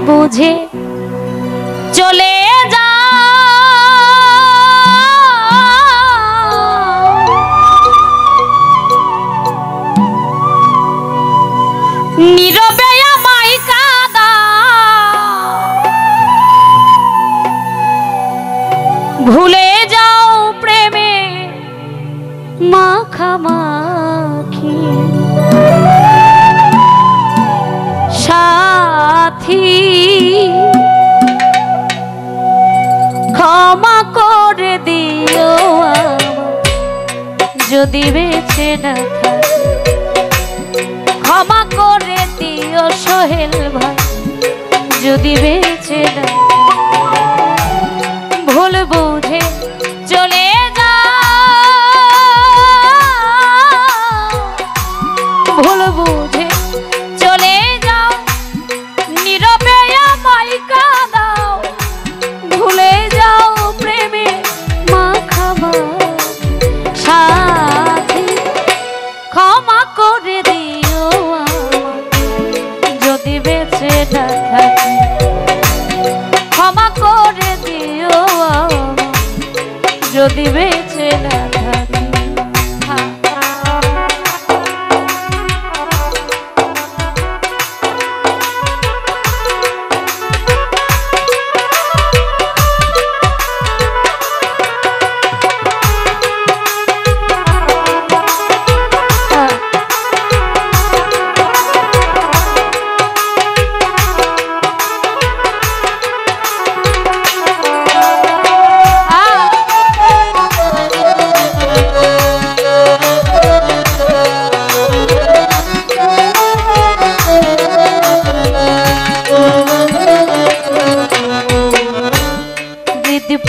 বুঝে চলে যা নীরবে আমায় কাঁদা ভুলে যাও প্রেমে মাখামাখি সাথী ক্ষমা করে দিও যদি বেঁচে না থাকি ক্ষমা করে দিও সোহেল ভাই যদি বেঁচে না ভুল বুঝে চলে যা ভুল বুঝে চলে যাও নীরবে আমায় কাঁদাও ভুলে যাও প্রেমে মাখামাখি সাথী ক্ষমা করে দিও যদি বেঁচে না থাকি ক্ষমা করে দিও যদি বেঁচে না থাকি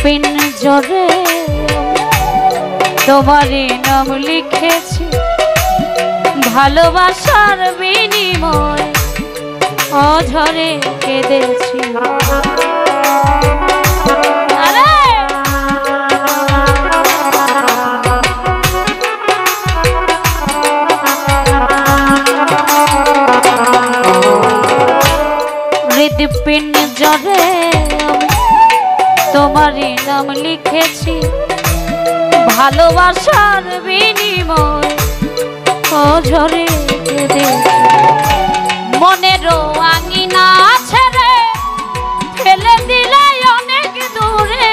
পিঞ্জরে তোমারই নাম লিখেছি ভালোবাসার বিনিময় অঝরে কেঁদেছি হৃদপিঞ্জরে তোমারই নাম লিখেছি ভালোবাসার বিনিময় অঝরে কেঁদেছি মনেরও আঙিনা ছেড়ে ফেলে দিলে অনেক দূরে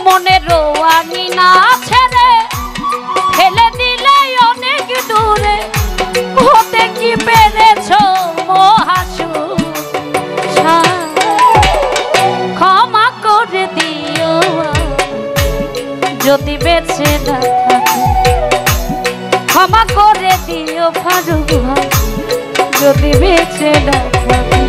মনেরও আঙিনা ছেড়ে ফেলে দিলে অনেক দূরে হতে কি পেরেছ মহাসুখ ক্ষমা করে দিও যদি বেঁচে না থাকি ক্ষমা করে দিও ফারুক ভাই যদি বেঁচে না থাকি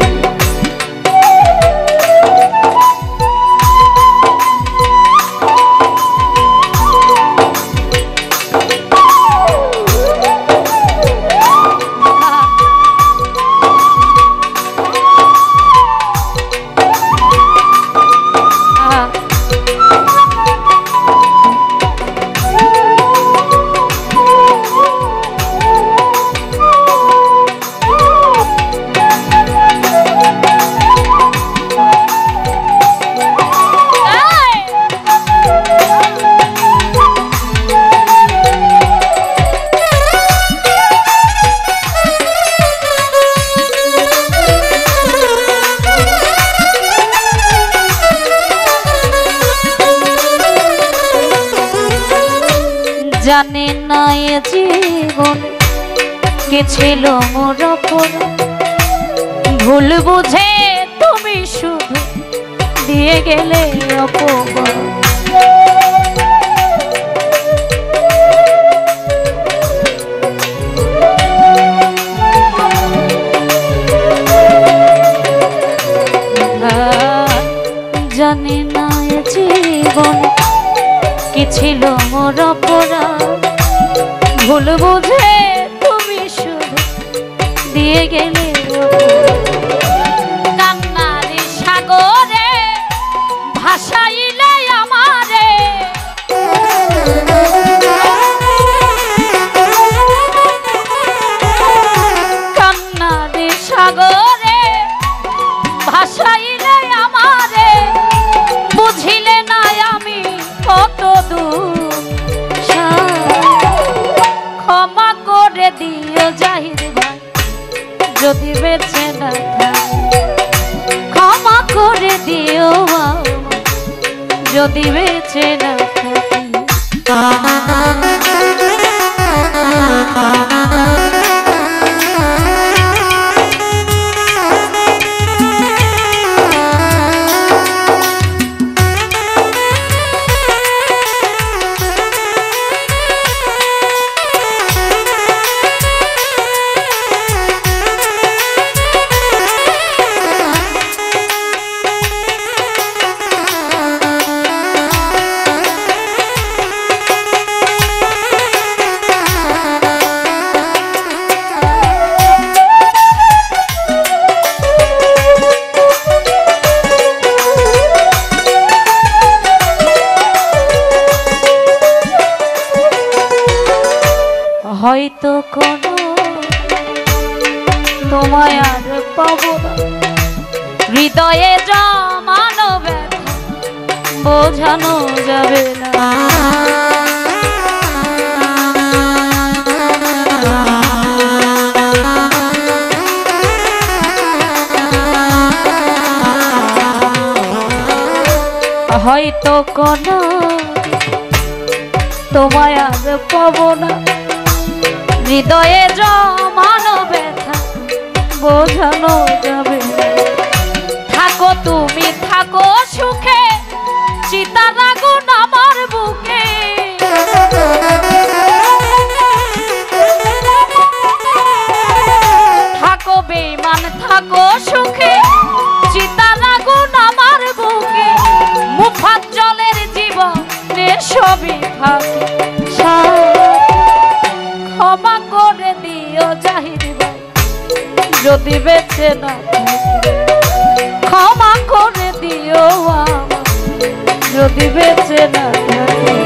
জানে না এ জীবন কে ছিল মোর অপর ভুল বুঝে তুমি শুধু দিয়ে গেলে অপমান জানে না এ জীবন কি ছিল মোর অপরাধ ভুল বুঝে তুমি শুধু দিয়ে গেলে কান্নার সাগরে ভাসাইলে আমারে দিও জাহির ভাই যদি বেঁচে না থাকি, ক্ষমা করে দিও যদি বেঁচে না থাকি। হয়তো কোনো তোমায় আর পাবো না, হৃদয়ে জমানো ব্যথা বোঝানো যাবে না। হয়তো কোনো তোমায় আর পাবো না, হৃদয়ে জমানো ব্যথা বোঝানো যাবে। থাকো তুমি থাকো সুখে, চিতার আগুন আমার বুকে। থাকো বেঈমান থাকো সুখে, চিতার আগুন আমার বুকে। মুফাজ্জলের জীবনে সবই থাকে, ক্ষমা করে দিও জাহির ভাই যদি বেঁচে না থাকি, ক্ষমা করে দিও যদি বেঁচে না থাকি।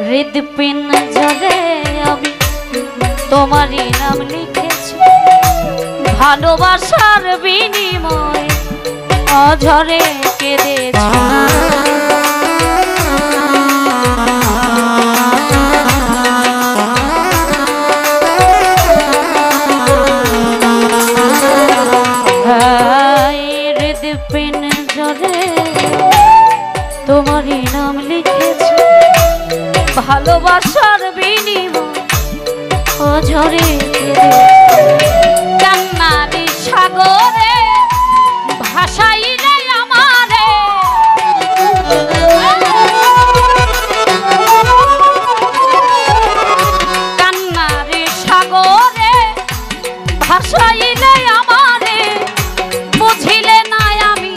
হৃদপিঞ্জরে আমি তোমারই নাম লিখেছি, ভালোবাসার বিনিময়ে অঝরে কেঁদেছি। হৃদপিঞ্জরে তোমারই নাম লিখেছি, ভালোবাসার বিনিময় অঝরে কান্নারি সাগরে ভাসাইলে আমারে। কান্নারি সাগরে ভাসাইলে আমারে, বুঝিলে না আমি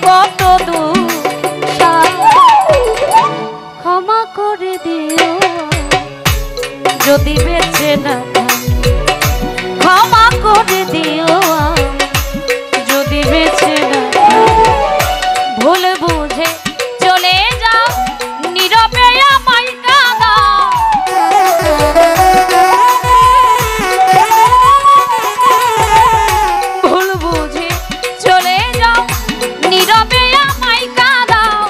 কত দূর। ক্ষমা করে দিও যদি বেঁচে না থাকি, ক্ষমা করে দিও যদি বেঁচে না থাকি। ভুল বুঝে চলে যাও নীরবে আমায় কাঁদাও, ভুল বুঝে চলে যাও নীরবে আমায় কাঁদাও।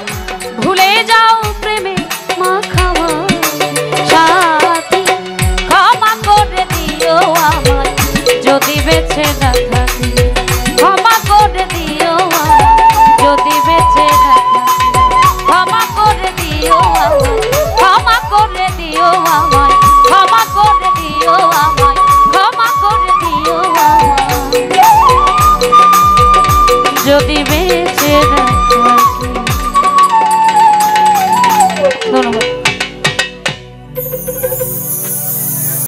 ভুলে যাও প্রেমে মাখাওয়া সাথী, ক্ষমা করে দিও আমায় যদি বেঁচে না থাকি, ক্ষমা করে দিও যদি বেঁচে না থাকি। ক্ষমা করে দিও আমায়, ক্ষমা করে দিও আমায়, ক্ষমা করে দিও আমায়, ক্ষমা করে দিও আমায় যদি বেঁচে না থাকি।